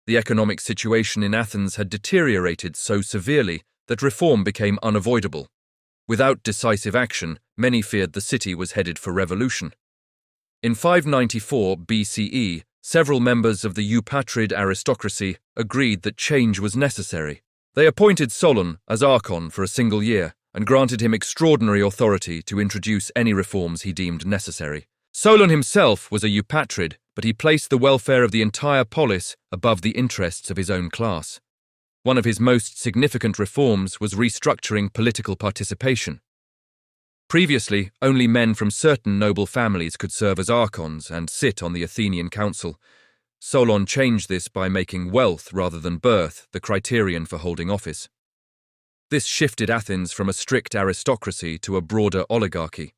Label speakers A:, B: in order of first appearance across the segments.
A: The economic situation in Athens had deteriorated so severely that reform became unavoidable. Without decisive action, many feared the city was headed for revolution. In 594 BCE, several members of the Eupatrid aristocracy agreed that change was necessary. They appointed Solon as archon for a single year and granted him extraordinary authority to introduce any reforms he deemed necessary. Solon himself was a Eupatrid, but he placed the welfare of the entire polis above the interests of his own class. One of his most significant reforms was restructuring political participation. Previously, only men from certain noble families could serve as archons and sit on the Athenian council. Solon changed this by making wealth rather than birth the criterion for holding office. This shifted Athens from a strict aristocracy to a broader oligarchy.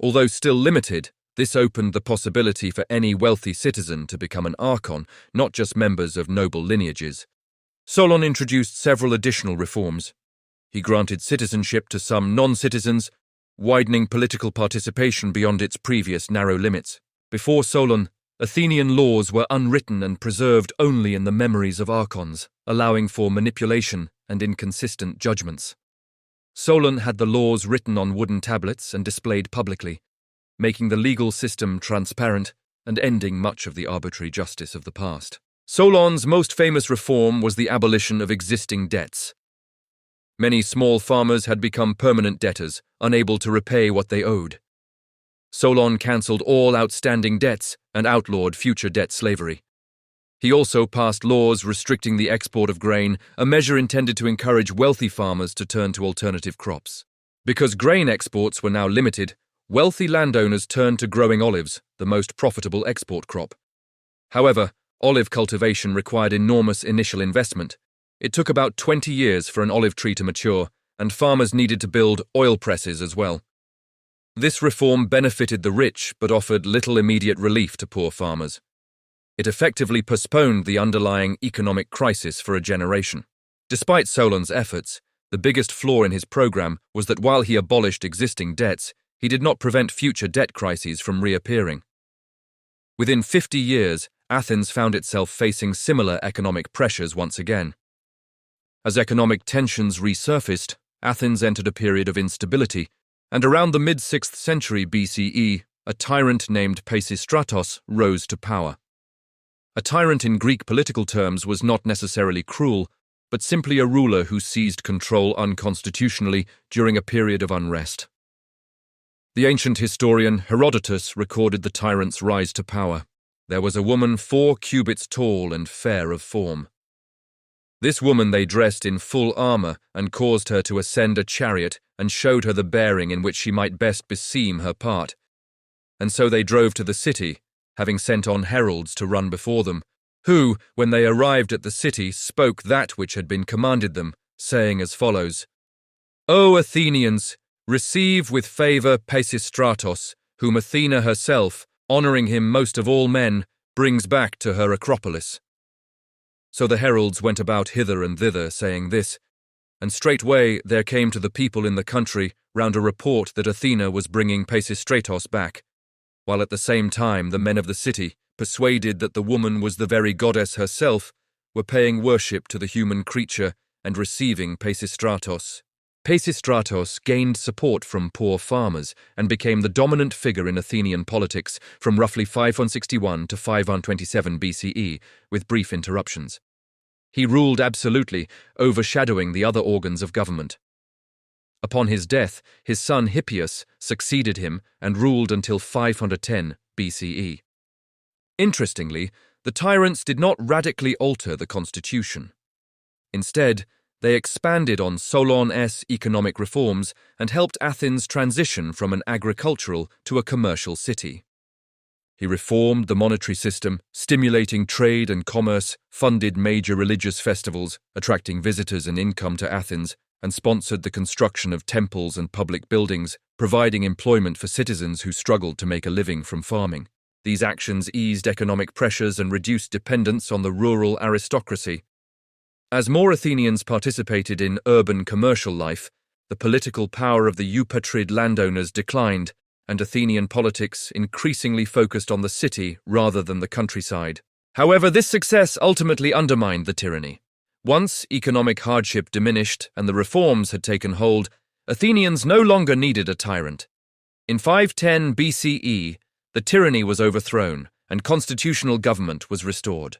A: Although still limited, this opened the possibility for any wealthy citizen to become an archon, not just members of noble lineages. Solon introduced several additional reforms. He granted citizenship to some non-citizens, widening political participation beyond its previous narrow limits. Before Solon, Athenian laws were unwritten and preserved only in the memories of archons, allowing for manipulation and inconsistent judgments. Solon had the laws written on wooden tablets and displayed publicly, making the legal system transparent and ending much of the arbitrary justice of the past. Solon's most famous reform was the abolition of existing debts. Many small farmers had become permanent debtors, unable to repay what they owed. Solon cancelled all outstanding debts and outlawed future debt slavery. He also passed laws restricting the export of grain, a measure intended to encourage wealthy farmers to turn to alternative crops. Because grain exports were now limited, wealthy landowners turned to growing olives, the most profitable export crop. However, olive cultivation required enormous initial investment. It took about 20 years for an olive tree to mature, and farmers needed to build oil presses as well. This reform benefited the rich but offered little immediate relief to poor farmers. It effectively postponed the underlying economic crisis for a generation. Despite Solon's efforts, the biggest flaw in his program was that while he abolished existing debts, he did not prevent future debt crises from reappearing. Within 50 years, Athens found itself facing similar economic pressures once again. As economic tensions resurfaced, Athens entered a period of instability, and around the mid-6th century BCE, a tyrant named Pisistratos rose to power. A tyrant in Greek political terms was not necessarily cruel, but simply a ruler who seized control unconstitutionally during a period of unrest. The ancient historian Herodotus recorded the tyrant's rise to power. There was a woman 4 cubits tall and fair of form. This woman they dressed in full armor and caused her to ascend a chariot and showed her the bearing in which she might best beseem her part. And so they drove to the city, having sent on heralds to run before them, who, when they arrived at the city, spoke that which had been commanded them, saying as follows: "O Athenians, receive with favor Pisistratos, whom Athena herself, honoring him most of all men, brings back to her Acropolis." So the heralds went about hither and thither, saying this, and straightway there came to the people in the country round a report that Athena was bringing Pisistratos back, while at the same time the men of the city, persuaded that the woman was the very goddess herself, were paying worship to the human creature and receiving Pisistratos. Pisistratos gained support from poor farmers and became the dominant figure in Athenian politics from roughly 561 to 527 BCE, with brief interruptions. He ruled absolutely, overshadowing the other organs of government. Upon his death, his son Hippias succeeded him and ruled until 510 BCE. Interestingly, the tyrants did not radically alter the constitution. Instead, they expanded on Solon's economic reforms and helped Athens transition from an agricultural to a commercial city. He reformed the monetary system, stimulating trade and commerce, funded major religious festivals, attracting visitors and income to Athens, and sponsored the construction of temples and public buildings, providing employment for citizens who struggled to make a living from farming. These actions eased economic pressures and reduced dependence on the rural aristocracy. As more Athenians participated in urban commercial life, the political power of the Eupatrid landowners declined, and Athenian politics increasingly focused on the city rather than the countryside. However, this success ultimately undermined the tyranny. Once economic hardship diminished and the reforms had taken hold, Athenians no longer needed a tyrant. In 510 BCE, the tyranny was overthrown and constitutional government was restored.